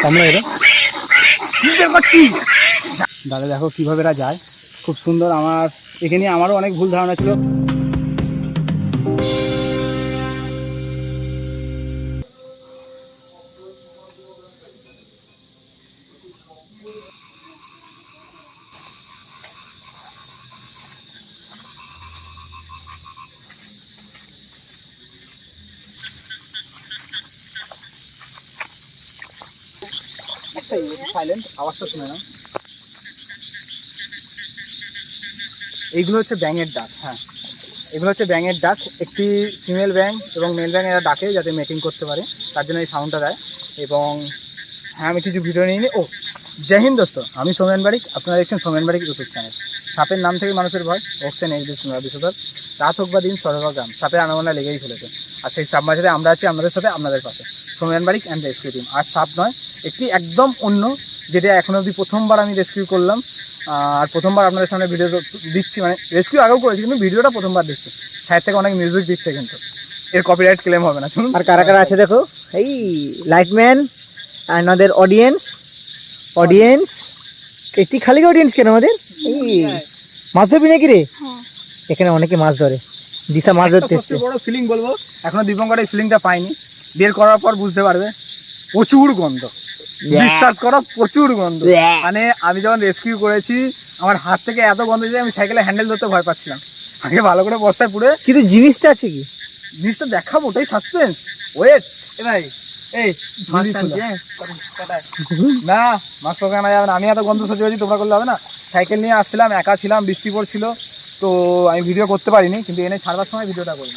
আমরা এরা দাদা দেখো কিভাবে এরা যায়, খুব সুন্দর। আমার এখানে আমারও অনেক ভুল ধারণা ছিল। সাইলেন্ট, আওয়াজটা শুনে না। এইগুলো হচ্ছে ব্যাঙের ডাক। হ্যাঁ, এগুলো হচ্ছে ব্যাঙের ডাক। একটি ফিমেল ব্যাঙ এবং মেল ব্যাঙ এরা ডাকে যাতে মেটিং করতে পারে, তার জন্য এই সাউন্ডটা দেয়। এবং হ্যাঁ, আমি কিছু ভিডিও নিয়ে নিই। ও জয় হিন্দ দোস্ত, আমি সোমেন বারিক, আপনারা দেখছেন সোমেন বারিক ইউটিউব চ্যানেল। সাপের নাম থেকে মানুষের ভয় হচ্ছে বিশ্বধর। রাত হোক বা দিন, সরবা গ্রাম, সাপের আনাগোনা লেগেই চলেছে। আর সেই সাপ মাঝে আমরা আছি আপনাদের সাথে, আপনাদের পাশে, সোমেন বারিক অ্যান্ড রেস্কিউ টিম। আর সাপ নয়, একটি একদম অন্য, যেটা এখন অবধি প্রথমবার আমি রেস্কিউ করলাম। আর প্রথমবার আপনাদের সামনে ভিডিও দিচ্ছি, মানে রেস্কিউ আগেও করেছি কিন্তু ভিডিওটা প্রথমবার দিচ্ছি। সাইড থেকে অনেক মিউজিক দিচ্ছে, কিন্তু এর কপিরাইট ক্লেম হবে না। শুনুন। আর কারা কারা আছে দেখো, এই লাইটম্যান আর আমাদের অডিয়েন্স। একটি খালি অডিয়েন্স কেন আমাদের? এই মাছ ধরবি নাকি রে? এখানে অনেকে মাছ ধরে, দিশা মাছ ধরতে। সবচেয়ে বড় ফিলিং বলবো, এখনো দীপঙ্কর এই ফিলিংটা পাইনি। বের করার পর বুঝতে পারবে, প্রচুর গন্ধ, বিশ্বাস করো প্রচুর গন্ধ। মানে আমি যখন রেস্কিউ করেছি, আমার হাত থেকে এত গন্ধ যে আমি সাইকেলে হ্যান্ডেল ধরতে ভয় পাচ্ছিলাম। আগে ভালো করে বস্তায় পুরে। কিন্তু জিনিসটা আছে কি, জিনিসটা দেখাবো, ওটাই সাসপেন্স। ওয়েট ভাই, এই না মাস্ক কানা যাবে না। আমি এত গন্ধ সহ্য করেছি, তোমরা করলে হবে না। সাইকেল নিয়ে আসছিলাম, একা ছিলাম, বৃষ্টি পড়ছিল, তো আমি ভিডিও করতে পারিনি। কিন্তু এনে ছাড়বার সময় ভিডিওটা করি।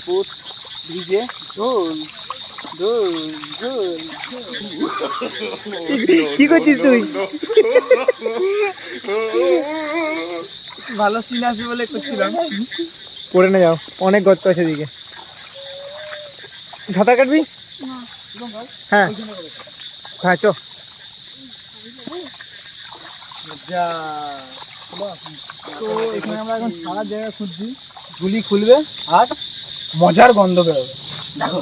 ভিজে কি করছিস তুই? ভালো সিন আসবে বলে করছিলাম। পড়ে না যাও, অনেক গর্ত আছে দিকে। তুই সাঁতার কাটবি? হ্যাঁ হ্যাঁ, চ। তো এখানে আমরা এখন সারা জায়গা খুঁজছি, ঝুলি খুলবে আর মজার গন্ধ বেরোবে। দেখো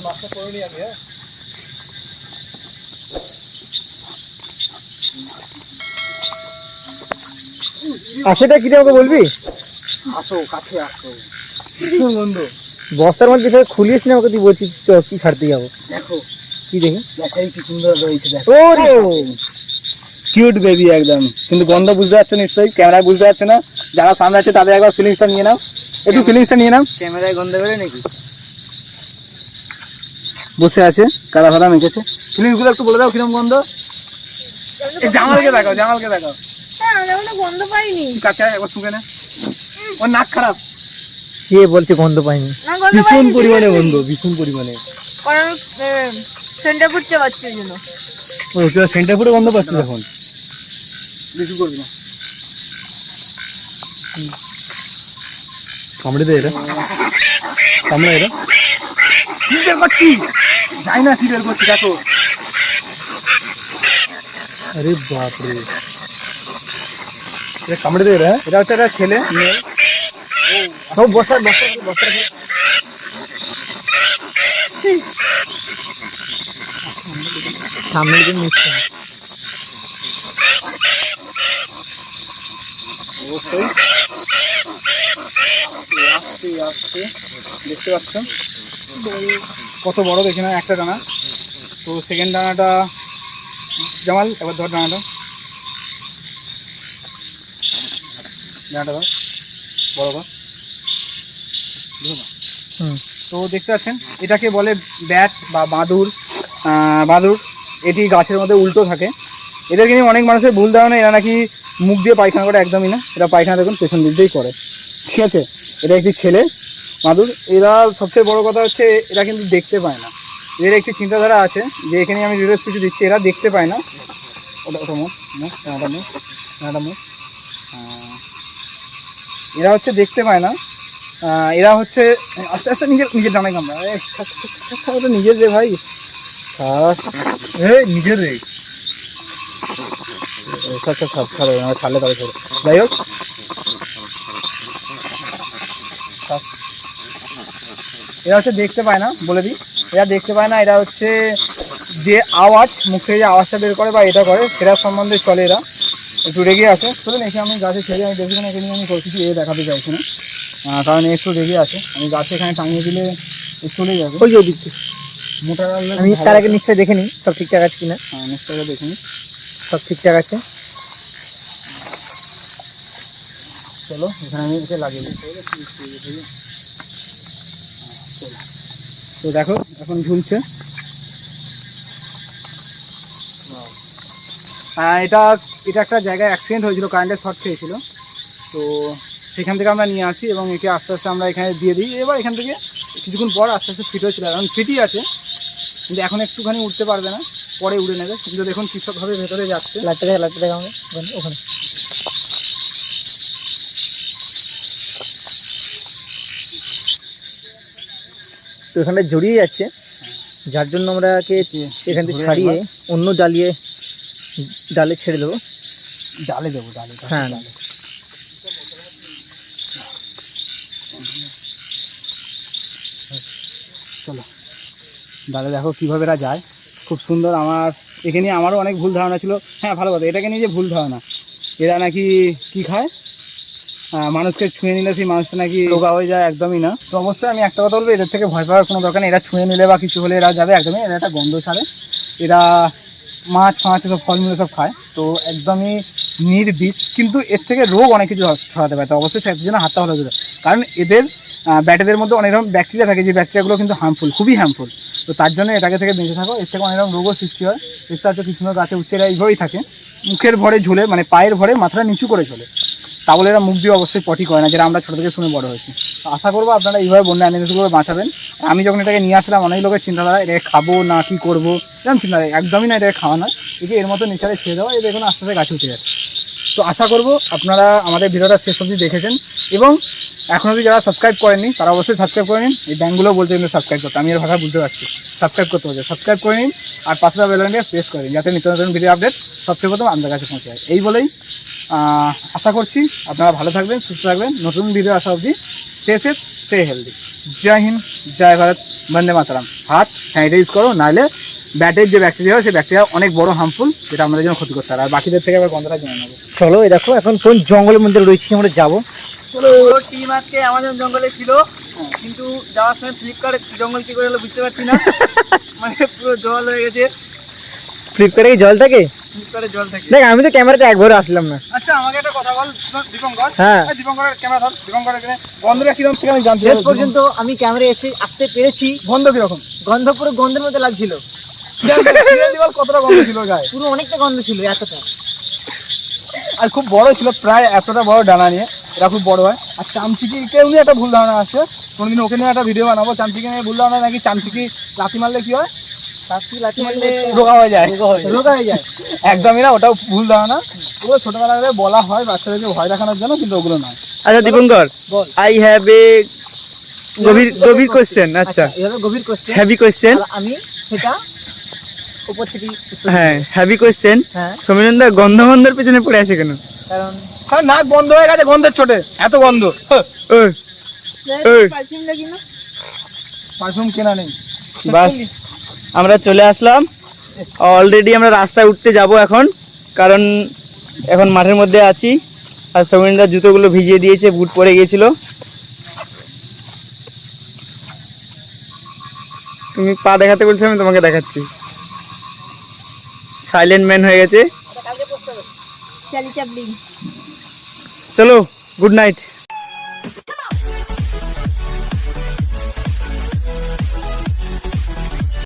সেটা কি আমাকে বলবি? আসো, কাছে আসো, ভীষণ গন্ধ। বস্তার মধ্যে খুলিস না, আমাকে তুই বলছিস চ কি ছাড়তে যাবো। দেখো কি দেখি, দেখাই কি সুন্দর রয়েছে। দেখো ও কিউট বেবি একদম। কিন্তু গন্ধ বুঝতে পারছো নিশ্চয়ই, ক্যামেরায় বুঝতে পারছো না। যারা সামনে আছে তাদের একবার ফিলিংসটা নিয়ে নাও, একটু ফিলিংসটা নিয়ে নাও। ক্যামেরায় গন্ধ বেরোয় নাকি? বসে আছে, কাদা ফাদা মেখেছে। ফিলিংসগুলো একটু বলে দাও কিরকম গন্ধ। জামালকে দেখাও, জামালকে দেখাও। গন্ধ পাইনি। কাছে একবার শুকে না, ওর নাক খারাপ। কে বলছে গন্ধ পাইনি? ভীষণ পরিমাণে গন্ধ, ভীষণ পরিমাণে। কারণ সেন্টার ফুটছে বাচ্চার জন্য। ও সেন্টার ফুটে গন্ধ পাচ্ছিস এখন? বেশি করবি না, কামড়ে দে এরা, কামড়ে এরা। কি বের করছি যাই না, কি বের করছি দেখো। আরে বাপরে, এটা কামড়ে দে এরা। এটা হচ্ছে একটা ছেলে মেয়ে। সব বস্তা বস্তা বস্তা সামনে দিকে নিচ্ছে। অবশ্যই আস্তে আস্তে দেখতে পাচ্ছেন কত বড়, দেখে না একটা ডানা। তো সেকেন্ড ডানাটা জামাল এবার ধর, ডানাটা ধর, বড় ধর। তো দেখতে পাচ্ছেন, এটাকে বলে ব্যাট বা বাঁদুর। বাঁদুর এটি গাছের মধ্যে উল্টো থাকে। এদেরকে নিয়ে অনেক মানুষের ভুল ধারণা, এরা নাকি মুখ দিয়ে পায়খানা করে। একদমই না, এরা পায়খানা দেখুন পেছন দিক দিয়েই করে, ঠিক আছে। এটা একটি ছেলে বাঁদুর। এরা সবচেয়ে বড় কথা হচ্ছে এরা কিন্তু দেখতে পায় না। এদের একটি চিন্তাধারা আছে যে এখানে আমি ডিটেলস কিছু দিচ্ছি, এরা দেখতে পায় না। ওটা মুখ মুখ এরা হচ্ছে দেখতে পায় না। এরা হচ্ছে আস্তে আস্তে নিজের ডানায় কামড়া। ওটা নিজের রে ভাই, নিজের রে। ছাড়লে তবে ছাড়ে। যাই হোক, এরা হচ্ছে দেখতে পায় না, বলে দিই। এরা দেখতে পায় না, এরা হচ্ছে যে আওয়াজ মুখ থেকে যে আওয়াজটা বের করে বা এটা করে সেটার সম্বন্ধে চলে এরা, একটু রেগে আছে। চলুন এখানে আমি গাছে ছেড়ে আমি দেখি না, এখানে আমি কিছু দেখাতে চাইছি না, কারণ একটু রেগে আছে। আমি গাছে এখানে টাঙিয়ে দিলে চলে যাবে ওই ওদিক থেকে। মোটা গাড়লে আমি তার আগে নিশ্চয়ই দেখে নিই সব ঠিকঠাক আছে কিনা। হ্যাঁ নিশ্চয়ই দেখিনি, সব ঠিকঠাক আছে। চলো এখানে আমি এসে লাগিয়ে দিই। তো দেখো এখন ঝুলছে। এটা একটা জায়গায় অ্যাক্সিডেন্ট হয়েছিল, কারেন্টের শর্ট খেয়েছিল, তো সেখান থেকে আমরা নিয়ে আসি এবং একে আস্তে আস্তে আমরা এখানে দিয়ে দিই। এবার এখান থেকে কিছুক্ষণ পর আস্তে আস্তে ফিট হয়েছিল, এখন ফিটই আছে, কিন্তু এখন একটুখানি উঠতে পারবে না, পরে উড়ে নেবে। কিন্তু দেখুন কৃষকভাবে ভেতরে যাচ্ছে। লাইটটা দেখা আমাকে ওখানে। তো এখানটা জড়িয়ে যাচ্ছে, যার জন্য আমরা একে সেখান থেকে ছাড়িয়ে অন্য ডালে ছেড়ে দেবো। ডালে দেবো, ডালে, হ্যাঁ। ডালে। চলো ডালে দেখো কীভাবে এরা যায়, খুব সুন্দর। একে নিয়ে আমারও অনেক ভুল ধারণা ছিল। হ্যাঁ ভালো কথা, এটাকে নিয়ে যে ভুল ধারণা, এরা নাকি কি খায়, মানুষকে ছুঁয়ে নিলে সেই মানুষটা নাকি রোগা হয়ে যায়, একদমই না। তো অবশ্যই আমি একটা কথা বলবো, এদের থেকে ভয় পাওয়ার কোনো দরকার নেই। এরা ছুঁয়ে নিলে বা কিছু হলে এরা যাবে একদমই, এরা একটা গন্ধ ছাড়ে। এরা মাছ সব ফলমূল সব খায়, তো একদমই নির্বিষ, কিন্তু এর থেকে রোগ অনেক কিছু ছড়াতে পারে। তো অবশ্যই সেটার জন্য হাতটা ভালো দিতে, কারণ এদের ব্যাটেদের মধ্যে অনেক রকম ব্যাকটেরিয়া থাকে, যে ব্যাকটেরিয়াগুলো কিন্তু হার্মফুল, খুবই হার্মফুল। তো তার জন্য এটাকে থেকে বেঁচে থাকো, এর থেকে অনেক রকম রোগও সৃষ্টি হয়। দেখতে হচ্ছে কৃষ্ণ গাছে উচ্চেরা এইভাবেই থাকে, মুখের ভরে ঝুলে, মানে পায়ের ভরে মাথাটা নিচু করে চলে, তা বলে এরা মুখ দিয়ে অবশ্যই পটি করে না, যেটা আমরা ছোটো থেকে শুনে বড় হয়েছি। তো আশা করবো আপনারা এইভাবে বন্যা অ্যানিমেলসগুলো বাঁচাবেন। আমি যখন এটাকে নিয়ে আসলাম, অনেক লোকের চিন্তাধারা এটাকে খাবো না কি করবো, এরকম চিন্তাধারা, একদমই না, এটাকে খাওয়া না, একে এর মতো নেচারে ছেড়ে দেওয়া, এই দেখুন আস্তে আস্তে গাছে উঠে যাচ্ছে। তো আশা করবো আপনারা আমাদের ভিডিওটা শেষ অবধি দেখেছেন, এবং এখন অবধি যারা সাবস্ক্রাইব করেননি তারা অবশ্যই সাবস্ক্রাইব করে নিন। এই ব্যাঙ্কগুলো বলতে কিন্তু সাবস্ক্রাইব করতে, আমি এর ভাষা বুঝতে পারছি, সাবস্ক্রাইব করতে বলছে, সাবস্ক্রাইব করে নিন, আর পাশে বেল আইকনটা প্রেস করে নিন, যাতে নিত্য নতুন ভিডিও আপডেট সবচেয়ে প্রথম আপনাদের কাছে পৌঁছে যায়। এই বলেই আশা করছি আপনারা ভালো থাকবেন, সুস্থ থাকবেন, নতুন ভিডিও আসা অবধি স্টে সেফ, স্টে হেলদি। জয় হিন্দ, জয় ভারত, বন্দে মাতরম। হাত স্যানিটাইজ করো, নাহলে ব্যাটের যে ব্যাকটেরিয়া হয় সেই ব্যাকটেরিয়া অনেক বড় হার্মফুল, যেটা আমাদের জন্য ক্ষতি করতে পারে, আর বাকিদের থেকে আবার গন্ধটা জেনে নেবো। চলো এই দেখো এখন কোন জঙ্গলের মধ্যে রয়েছি, আমরা যাবো। চলো। টিম আজকে আমাজন জঙ্গলে ছিল, কিন্তু যাওয়ার সময় ফ্লিপকার্ট জঙ্গল কি করে হলো বুঝতে পারছি না, মানে পুরো জল হয়ে গেছে। ফ্লিপকার্টে জল থাকে? ফ্লিপকার্টে জল থাকে। দেখ আমি তো ক্যামেরাতে একবারও আসলাম না। আচ্ছা আমাকে একটা কথা বল দীপঙ্কর, হ্যাঁ দীপঙ্করের ক্যামেরা ধর, দীপঙ্করের এখানে গন্ধটা কিরকম থেকে আমি জানতে শেষ পর্যন্ত আমি ক্যামেরা আসতে পেরেছি। গন্ধ কিরকম? গন্ধ পুরো গন্ধের মধ্যে লাগছিল। কতটা গন্ধ ছিল গায়ে? পুরো অনেকটা গন্ধ ছিল, এতটা। আর খুব বড় ছিল, প্রায় এতটা বড় ডানা নিয়ে, এরা খুব বড় হয়। আর চামচিকিকেও নিয়ে একটা ভুল ধারণা আছে, কোনোদিন ওকে নিয়ে একটা ভিডিও বানাবো। চামচিকি নিয়ে ভুল ধারণা নাকি চামচিকি লাথি মারলে কি হয়, লাঠি মারলে রোগা হয়ে যায়, রোগা হয়ে যায়। একদমই না, ওটাও ভুল ধারণা। ওগুলো ছোটবেলা থেকে বলা হয় বাচ্চাদেরকে ভয় দেখানোর জন্য, কিন্তু ওগুলো নয়। আচ্ছা দীপঙ্কর, বল। আই হ্যাভ এ গভীর কোশ্চেন। আচ্ছা এভাবে গভীর কোশ্চেন, হ্যাভি কোশ্চেন। আমি সেটা উপর থেকে হ্যাঁ হ্যাভি কোশ্চেন। হ্যাঁ সমীরন্দা গন্ধের পেছনে পড়ে আছে কেন? কারণ নাক বন্ধ হয়ে গেছে গন্ধের চোটে, এত গন্ধ। ওই ওই পারফিউম লাগি না, পারফিউম কেনা নেই। বাস আমরা চলে আসলাম, অলরেডি আমরা রাস্তায় উঠতে যাব এখন, কারণ এখন মাঠের মধ্যে আছি। আর সমীরন্দা জুতোগুলো ভিজিয়ে দিয়েছে, বুট পরে গিয়েছিল। তুমি পা দেখাতে বলছো, আমি তোমাকে দেখাচ্ছি। সাইলেন্ট ম্যান হয়ে গেছে। চালি চাপলিং। চলো, গুড নাইট।